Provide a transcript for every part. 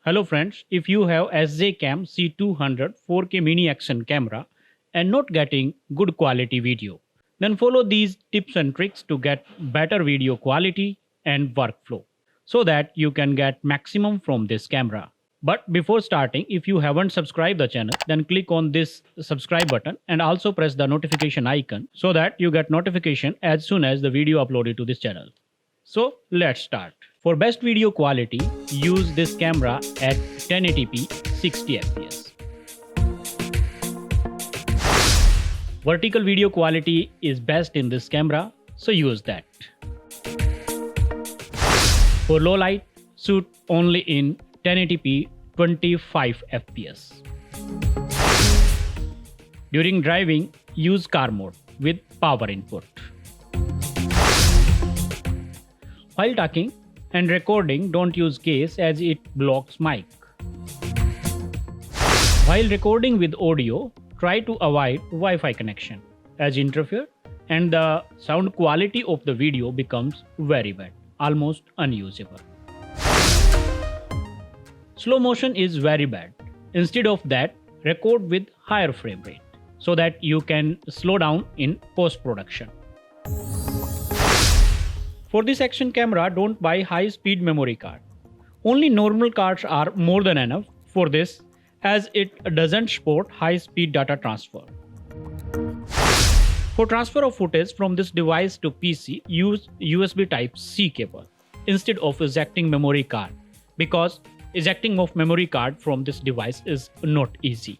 Hello friends, if you have SJCAM C200 4K mini action camera and not getting good quality video, then follow these tips and tricks to get better video quality and workflow so that you can get maximum from this camera. But before starting, if you haven't subscribed the channel, then click on this subscribe button and also press the notification icon so that you get notification as soon as the video uploaded to this channel. So let's start. For best video quality, use this camera at 1080p 60fps. Vertical video quality is best in this camera, so use that. For low light, shoot only in 1080p 25fps. During driving, use car mode with power input. While talking and recording, don't use case as it blocks mic. While recording with audio, try to avoid Wi-Fi connection as interfere and the sound quality of the video becomes very bad, almost unusable. Slow motion is very bad. Instead of that, record with higher frame rate so that you can slow down in post-production. For this action camera, don't buy high-speed memory card. Only normal cards are more than enough for this as it doesn't support high-speed data transfer. For transfer of footage from this device to PC, use USB Type-C cable instead of ejecting memory card because ejecting of memory card from this device is not easy.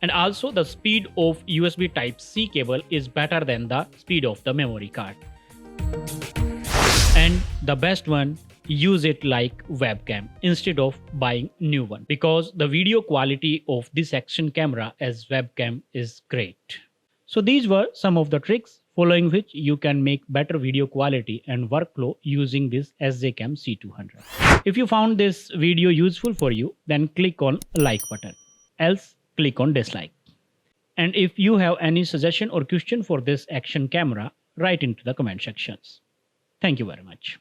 And also the speed of USB Type-C cable is better than the speed of the memory card. And the best one, use it like webcam instead of buying new one because the video quality of this action camera as webcam is great. So these were some of the tricks following which you can make better video quality and workflow using this SJCAM C200. If you found this video useful for you, then click on like button, else click on dislike. And if you have any suggestion or question for this action camera, write into the comment sections. Thank you very much.